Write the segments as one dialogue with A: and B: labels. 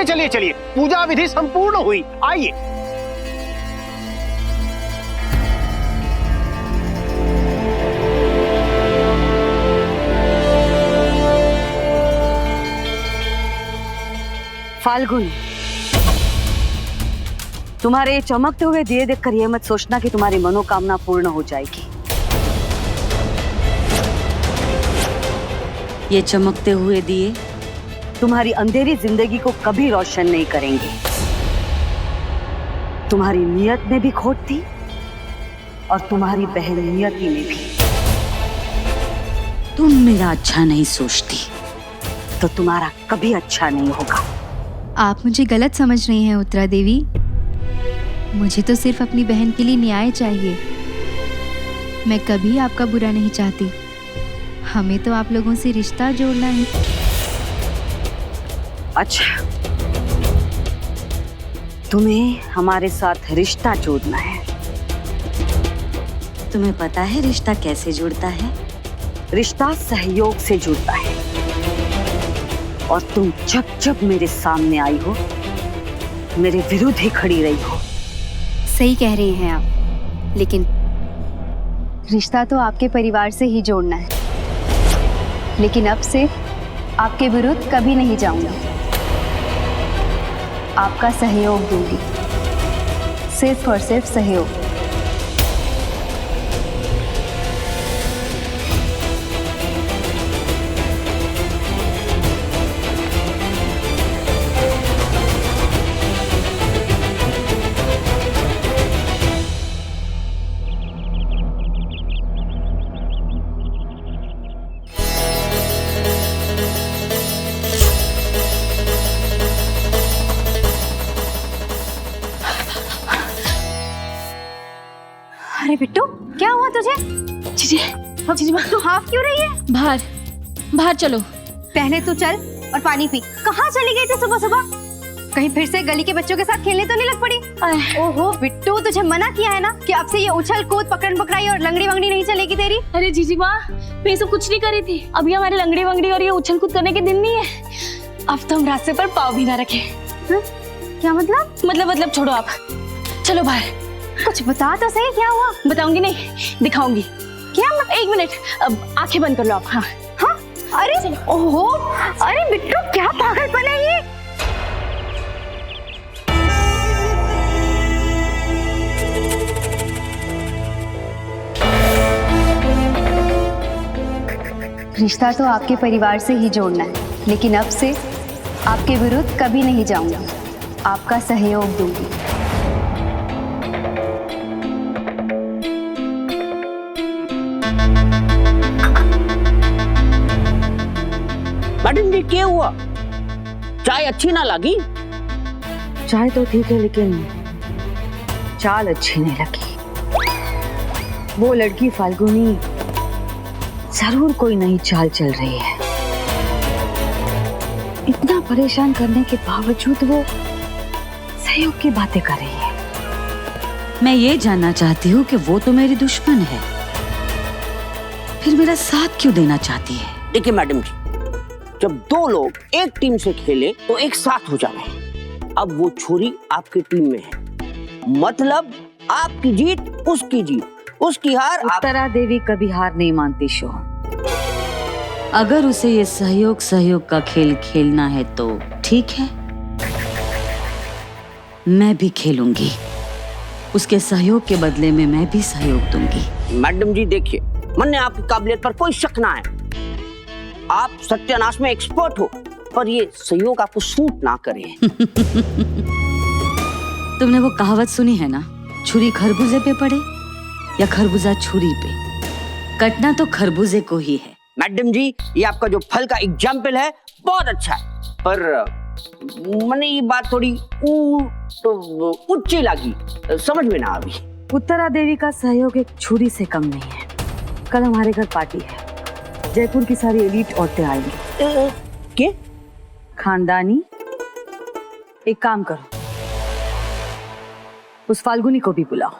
A: चलिए चलिए चलिए, पूजा विधि संपूर्ण हुई, आइए।
B: फाल्गुनी, तुम्हारे ये चमकते हुए दिए देखकर यह मत सोचना कि तुम्हारी मनोकामना पूर्ण हो जाएगी। ये चमकते हुए दिए तुम्हारी अंधेरी जिंदगी को कभी रोशन नहीं करेंगे। तुम्हारी नियत में भी खोट थी और तुम्हारी बहन नियति में भी। तुम मेरा अच्छा नहीं सोचती तो तुम्हारा कभी अच्छा नहीं होगा।
C: आप मुझे गलत समझ रही हैं उत्तरा देवी। मुझे तो सिर्फ अपनी बहन के लिए न्याय चाहिए। मैं कभी आपका बुरा नहीं चाहती। हमें तो आप लोगों से रिश्ता जोड़ना है।
B: अच्छा, तुम्हें हमारे साथ रिश्ता जोड़ना है। तुम्हें पता है रिश्ता कैसे जुड़ता है? रिश्ता सहयोग से जुड़ता है। और तुम जब जब मेरे सामने आई हो, मेरे विरुद्ध ही खड़ी रही हो।
C: सही कह रही हैं आप, लेकिन रिश्ता तो आपके परिवार से ही जोड़ना है। लेकिन अब से आपके विरुद्ध कभी नहीं जाऊंगा। आपका सहयोग दूंगी, सिर्फ और सिर्फ सहयोग। अरे बिट्टू, क्या हुआ तुझे?
D: जीजी माँ,
C: तू हाफ क्यों रही है?
D: बाहर बाहर चलो।
C: पहले तू चल और पानी पी। कहाँ चली गई थी सुबह सुबह? कहीं फिर से गली के बच्चों के साथ खेलने तो नहीं लग पड़ी? ओहो बिट्टू, तुझे मना किया है ना कि अब से ये उछल कूद पकड़ पकड़ाई और लंगड़ी वंगड़ी नहीं चलेगी तेरी।
D: अरे जीजी माँ, मैं सब कुछ नहीं कर रही थी। अभी हमारे लंगड़ी वंगड़ी और ये उछल कूद करने के दिन नहीं है। अब तो हम रास्ते पर पाँव भी ना रखे।
C: क्या मतलब?
D: मतलब छोड़ो आप, चलो बाहर।
C: कुछ बता तो सही, क्या हुआ?
D: बताऊंगी नहीं, दिखाऊंगी।
C: क्या?
D: एक मिनट, अब आंखें बंद कर लो आप। हाँ
C: हाँ? अरे ओहो, अरे बिट्टू क्या पागलपन है ये? रिश्ता तो आपके परिवार से ही जोड़ना है, लेकिन अब से आपके विरुद्ध कभी नहीं जाऊंगा। आपका सहयोग दूंगी।
E: मैडम जी, क्या हुआ? चाय अच्छी ना लगी?
B: चाय तो ठीक है, लेकिन चाल अच्छी नहीं लगी। वो लड़की फाल्गुनी जरूर कोई नई चाल चल रही है। इतना परेशान करने के बावजूद वो सहयोग की बातें कर रही है। मैं ये जानना चाहती हूँ कि वो तो मेरी दुश्मन है, फिर मेरा साथ क्यों देना चाहती है?
E: देखिए मैडम जी, जब दो लोग एक टीम से खेले तो एक साथ हो जावे। अब वो छोरी आपकी टीम में है, मतलब आपकी जीत उसकी जीत, उसकी हार
B: उत्तरा देवी कभी हार नहीं मानती शो। अगर उसे ये सहयोग का खेल खेलना है तो ठीक है, मैं भी खेलूंगी। उसके सहयोग के बदले में मैं भी सहयोग दूंगी।
E: मैडम जी देखिए, मन आपकी काबिलियत पर कोई शक ना है। आप सत्यानाश में एक्सपर्ट हो, पर ये सहयोग आपको सूट ना करे।
B: तुमने वो कहावत सुनी है ना, छुरी खरबूजे पे पड़े या खरबूजा छुरी पे? कटना तो खरबूजे को ही है।
E: मैडम जी, ये आपका जो फल का एग्जाम्पल है बहुत अच्छा है, पर मैंने ये बात थोड़ी ऊंची लगी, समझ में ना आई।
B: उत्तरा देवी का सहयोग एक छुरी से कम नहीं है। कल हमारे घर पार्टी है, जयपुर की सारी एलीट औरतें आएंगी।
E: क्या?
B: खानदानी। एक काम करो, उस फाल्गुनी को भी बुलाओ।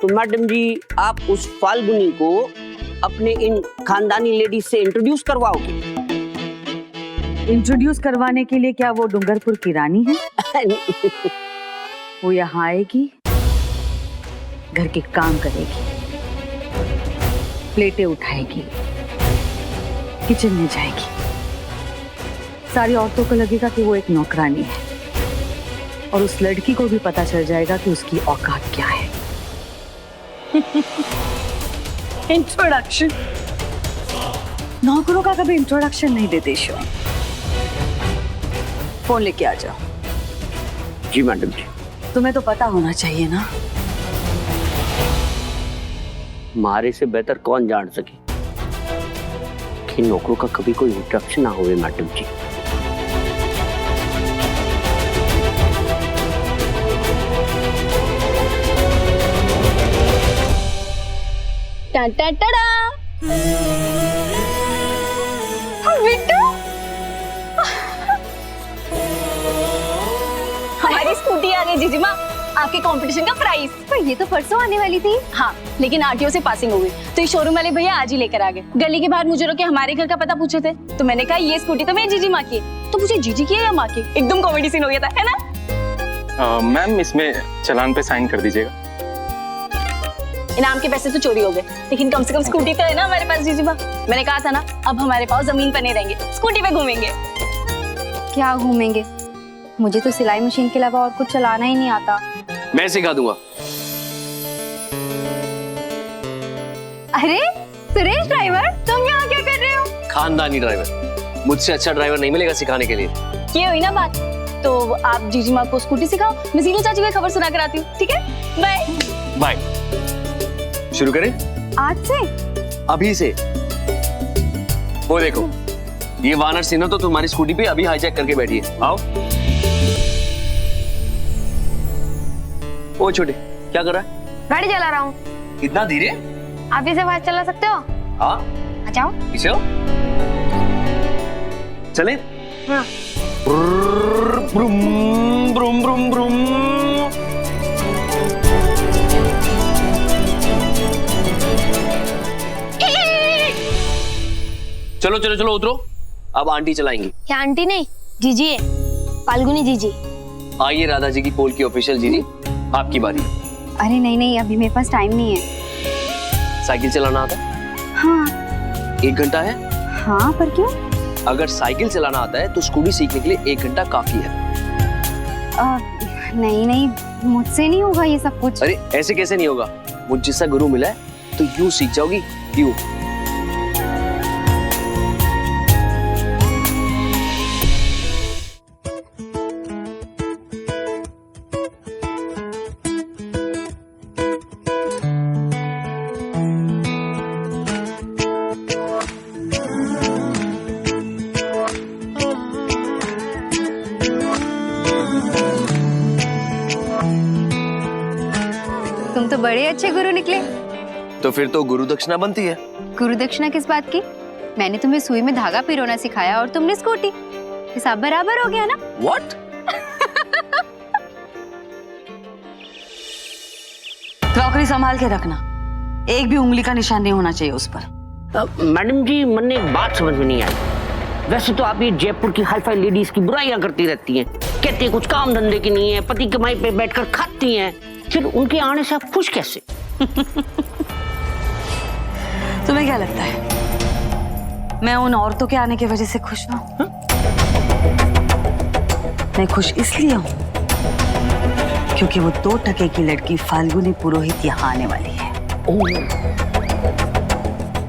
E: तो मैडम जी, आप उस फाल्गुनी को अपने इन खानदानी लेडीज से इंट्रोड्यूस करवाओगे?
B: इंट्रोड्यूस करवाने के लिए क्या वो डूंगरपुर की रानी है? वो यहाँ आएगी, घर के काम करेगी, प्लेटें उठाएगी, किचन में जाएगी। सारी औरतों को लगेगा कि वो एक नौकरानी है और उस लड़की को भी पता चल जाएगा कि उसकी औकात क्या है। इंट्रोडक्शन। नौकरों का कभी इंट्रोडक्शन नहीं देते शो। फोन लेके आ जाओ।
E: जी मैडम जी।
B: तुम्हें तो पता होना चाहिए ना।
E: हमारे से बेहतर कौन जान सके कि नौकरों का कभी कोई इंटरप्शन ना होवे मैडम जी।
D: टा टा टा टा। बिट्टू, हमारी स्कूटी आ गई जीजी माँ, आपके कंपटीशन का प्राइस।
C: पर ये तो परसों आने वाली थी।
D: हाँ, लेकिन आरटीओ से पासिंग हो गई तो ये शोरूम वाले भैया आज ही लेकर आ गए। गली के बाहर मुझे रोके हमारे घर का पता पूछे थे, तो मैंने कहा ये स्कूटी तो मेरी जीजी माँ की है। तो मुझे जीजी की है या माँ की? एकदम कॉमेडी सीन हो गया था, है ना?
F: मैम इसमें चालान पे साइन कर दीजिएगा।
D: इनाम के पैसे तो चोरी हो गए, लेकिन कम से कम स्कूटी तो है ना हमारे पास जीजी माँ। मैंने कहा था ना, अब हमारे पास जमीन पर नहीं रहेंगे, स्कूटी पे घूमेंगे।
C: क्या घूमेंगे? मुझे तो सिलाई मशीन के अलावा और कुछ चलाना ही नहीं आता।
G: मैं सिखा दूंगा।
C: अरे सुरेश ड्राइवर, तुम यहाँ क्या कर रहे हो?
G: खानदानी ड्राइवर, मुझसे अच्छा ड्राइवर नहीं मिलेगा सिखाने के लिए।
D: ये हुई ना बात। तो आप जीजी माँ को स्कूटी सिखाओ, मैं जीनू चाची को खबर सुना कर आती हूँ, ठीक है? Bye
G: bye. शुरू करें?
C: आज से?
G: अभी से। वो देखो, ये वानर सिन्हा तो तुम्हारी स्कूटी पे अभी हाईजैक करके बैठी है। आओ। ओ छोटे, क्या कर रहा है?
C: गाड़ी चला रहा हूँ।
G: इतना धीरे?
C: आप इसे फास्ट चला सकते हो?
G: हाँ।
C: आ जाओ।
G: इसे हो? चले?
C: हाँ।
G: ब्रुम ब्रुम ब्रुम ब्रुम। चलो चलो चलो उतरो, अब आंटी चलाएंगी।
D: क्या आंटी नहीं, जीजी है, फाल्गुनी जीजी।
G: आइए राधा जी की पोल की ऑफिशियल जीजी, आपकी बारी।
C: अरे नहीं नहीं, अभी मेरे पास टाइम नहीं है।
G: साइकिल चलाना आता है?
C: हाँ।
G: 1 घंटा है?
C: हाँ, पर क्यों?
G: अगर साइकिल चलाना आता है तो स्कूटी सीखने के लिए 1 घंटा काफी है।
C: नहीं नहीं, मुझसे नहीं होगा ये सब कुछ।
G: अरे ऐसे कैसे नहीं होगा? मुझ जैसा गुरु मिला है तो यूं सीख जाओगी, यूं।
C: तुम तो बड़े अच्छे गुरु निकले।
G: तो फिर तो गुरु दक्षिणा बनती है।
C: गुरु दक्षिणा किस बात की? मैंने तुम्हें सुई में धागा पिरोना सिखाया और तुमने स्कूटी। हिसाब बराबर हो गया ना?
G: What?
B: क्रॉकरी संभाल के रखना, एक भी उंगली का निशान नहीं होना चाहिए उस पर।
E: मैडम जी, मन ने एक बात समझ में नहीं आई। वैसे तो आप ये जयपुर की हाई-फाई लेडीज की बुराइयां करती रहती हैं, कहती हैं कुछ काम धंधे की नहीं है, पति कमाई पे बैठकर खाती हैं, फिर उनके आने से आप खुश कैसे?
B: तुम्हें क्या लगता है मैं उन औरतों के आने की वजह से खुश हूँ? मैं खुश इसलिए हूँ क्योंकि वो 2 टके की लड़की फाल्गुनी पुरोहित यहाँ आने वाली है।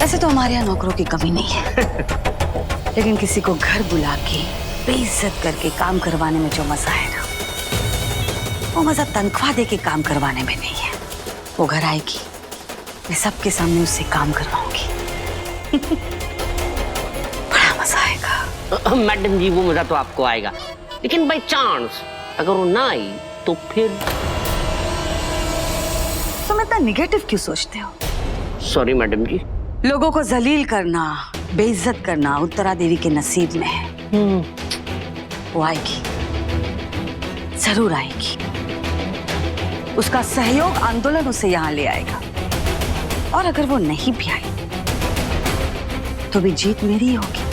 B: ऐसे तो हमारे यहाँ नौकरों की कमी नहीं है, लेकिन किसी को घर बुला के बेइज्जत करके काम करवाने में जो मजा है ना, वो मजा तनख्वाह दे के काम करवाने में नहीं है। वो घर आएगी, मैं सबके सामने उससे काम करवाऊंगी। बड़ा मजा आएगा।
E: मैडम जी, वो मजा तो आपको आएगा, लेकिन बाय चांस अगर वो ना आई तो फिर?
B: तुम इतना निगेटिव क्यों सोचते हो?
E: सॉरी मैडम जी।
B: लोगों को जलील करना, बेइज्जत करना उत्तरा देवी के नसीब में है। वो आएगी, जरूर आएगी। उसका सहयोग आंदोलन उसे यहाँ ले आएगा, और अगर वो नहीं भी आई तो भी जीत मेरी ही होगी।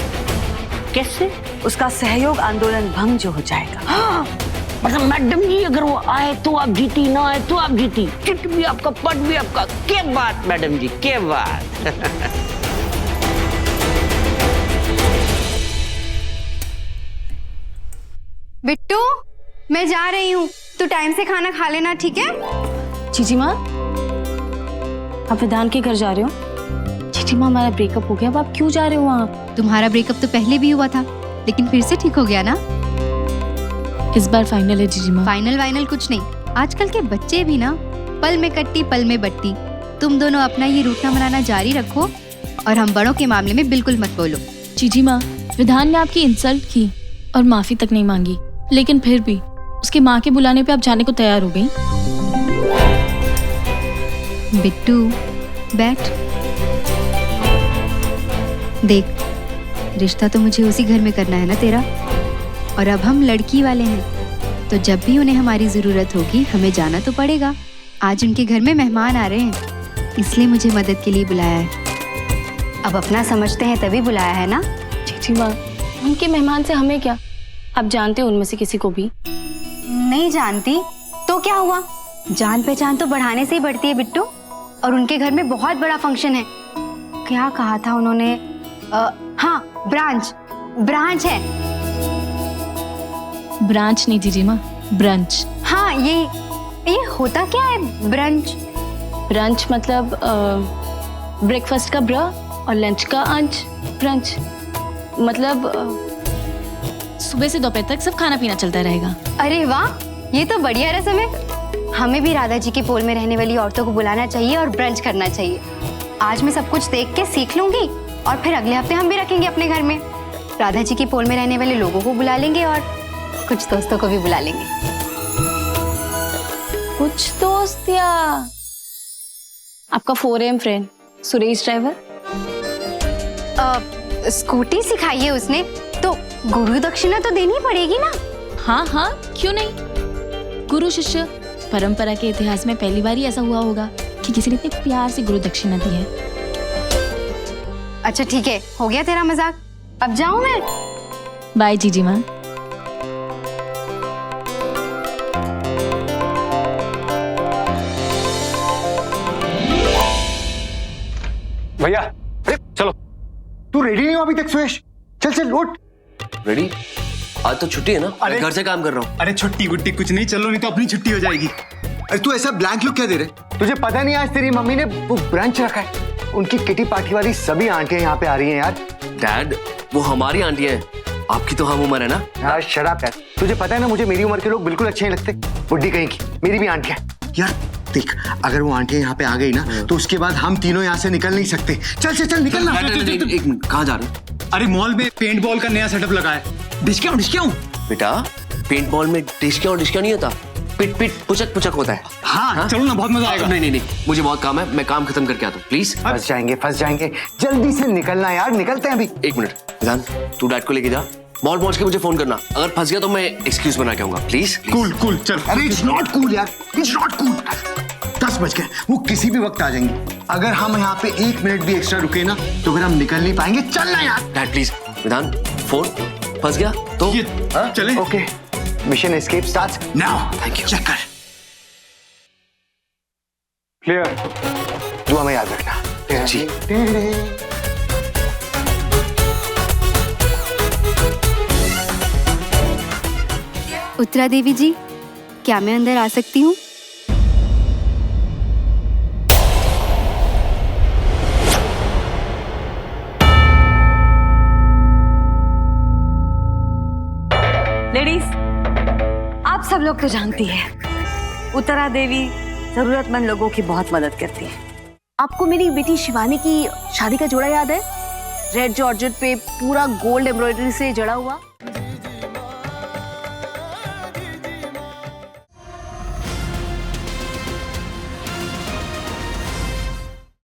E: कैसे?
B: उसका सहयोग आंदोलन भंग जो हो जाएगा।
E: हाँ, मतलब मैडम जी अगर वो आए तो आप जीती, ना आए तो आप जीती, चिट भी आपका, पट भी आपका। क्या बात मैडम जी, क्या बात।
C: बिट्टू, मैं जा रही हूँ, तू टाइम से खाना खा लेना, ठीक है?
D: जीजी माँ, आप विधान के घर जा रहे हो? जीजी माँ, हमारा ब्रेकअप हो गया, अब आप क्यों जा रहे हो वहाँ?
C: तुम्हारा ब्रेकअप तो पहले भी हुआ था, लेकिन फिर से ठीक हो गया ना?
D: इस बार फाइनल है जीजी माँ।
C: फाइनल वाइनल कुछ नहीं, आजकल के बच्चे भी ना पल में कट्टी पल में बट्टी। तुम दोनों अपना ये रूठना मनाना जारी रखो और हम बड़ों के मामले में बिल्कुल मत बोलो।
H: जीजी माँ, विधान ने आपकी इंसल्ट की और माफी तक नहीं मांगी, लेकिन फिर भी उसके माँ के बुलाने पे आप जाने को तैयार हो गई।
C: बिट्टू, बैठ। देख, रिश्ता तो मुझे उसी घर में करना है ना तेरा, और अब हम लड़की वाले हैं, तो जब भी उन्हें हमारी जरूरत होगी हमें जाना तो पड़ेगा। आज उनके घर में मेहमान आ रहे हैं, इसलिए मुझे मदद के लिए बुलाया है। अब अपना समझते हैं तभी बुलाया है ना?
D: जीजी माँ, उनके मेहमान से हमें क्या? आप जानते हो उनमें से किसी को भी?
C: नहीं जानती तो क्या हुआ, जान पहचान तो बढ़ाने से ही बढ़ती है बिट्टू। और उनके घर में बहुत बड़ा फंक्शन है। क्या कहा था उन्होंने? हाँ, ब्रांच है।
H: ब्रांच नहीं जीजी माँ, ब्रंच।
C: हाँ, ये होता क्या है ब्रंच?
D: ब्रंच मतलब ब्रेकफास्ट का ब्र और लंच का अंच। ब्रंच मतलब
H: सुबह से दोपहर तक सब खाना पीना चलता रहेगा।
C: अरे वाह, ये तो बढ़िया रस्म है। हमें भी राधा जी के पोल में रहने वाली औरतों को बुलाना चाहिए और ब्रंच करना चाहिए। आज मैं सब कुछ देख के सीख लूंगी और फिर अगले हफ्ते हम भी रखेंगे अपने घर में। राधा जी के पोल में रहने वाले लोगों को बुला लेंगे और कुछ दोस्तों को भी बुला लेंगे।
D: कुछ दोस्त या आपका 4AM friend Suresh driver?
C: Scooty सिखाई है उसने, तो गुरु दक्षिणा तो देनी पड़ेगी ना?
H: हाँ हाँ, क्यों नहीं। गुरु शिष्य परंपरा के इतिहास में पहली बार ही ऐसा हुआ होगा कि किसी ने इतने प्यार से गुरु दक्षिणा दी है।
C: अच्छा ठीक है, हो गया तेरा मजाक, अब जाऊं मैं?
H: बाय जीजी माँ।
A: भैया, अरे चलो। तू रेडी नहीं हो अभी तक सुरेश? चल चल उठ।
G: रेडी? आज तो छुट्टी है ना,
I: अरे-
G: घर से काम कर रहा हूँ।
I: अरे छुट्टी गुट्टी कुछ नहीं, चलो नहीं तो अपनी छुट्टी हो जाएगी। अरे तू ऐसा ब्लैंक लुक क्या दे रहे?
A: तुझे पता नहीं आज तेरी मम्मी ने वो ब्रंच रखा है? उनकी किटी पार्टी वाली सभी आंटियां यहाँ पे आ रही हैं यार।
G: डैड, वो हमारी आंटी है, आपकी तो हम उम्र है ना।
A: यार शराब यार, तुझे पता है ना मुझे मेरी उम्र के लोग बिल्कुल अच्छे नहीं लगते। बुड्ढी कहीं की, मेरी भी आंटियां।
I: यार देख, अगर वो आंटियां यहाँ पे आ गई ना तो उसके बाद हम तीनों यहाँ से निकल नहीं सकते। चल चल चल निकलना।
G: एक मिनट, कहाँ जा रहे हो?
I: अरे मॉल में पेंट बॉल का नया सेटअप लगा है। डिस्काउंट।
G: बेटा, पेंट बॉल में डिस्काउंट नहीं होता, पिट पिट पुचक पुचक होता है।
I: हाँ चलो ना, बहुत मजा आएगा।
G: नहीं, मुझे बहुत काम है, मैं काम खत्म करके आता हूँ, प्लीज।
A: फंस जाएंगे, जल्दी से निकलना यार, निकलते हैं अभी।
G: एक मिनट विधान, तू डैड को लेके जा, मॉल पहुंच के मुझे फोन करना। अगर फंस गया तो मैं एक्सक्यूज बना के आऊंगा, प्लीज।
I: कूल चल। अरे इट्स नॉट कूल यार, इट्स नॉट कूल। 10 बज गए, वो किसी भी वक्त आ जाएंगे। अगर हम यहाँ पे 1 मिनट भी एक्स्ट्रा रुके ना तो फिर हम निकल नहीं पाएंगे। चलना यार।
G: Dad please. विधान, फोन फंस गया तो
I: चले।
A: Okay, mission escape starts
I: now.
G: Thank you.
I: Check कर।
A: क्लियर। दुआ में याद रखना
G: जी।
C: उत्तरा देवी जी, क्या मैं अंदर आ सकती हूँ?
B: लेडीज, आप सब लोग तो जानती हैं, उत्तरा देवी जरूरतमंद लोगों की बहुत मदद करती है।
D: आपको मेरी बेटी शिवानी की शादी का जोड़ा याद है? रेड जॉर्जेट पे पूरा गोल्ड एम्ब्रॉयडरी से जड़ा हुआ।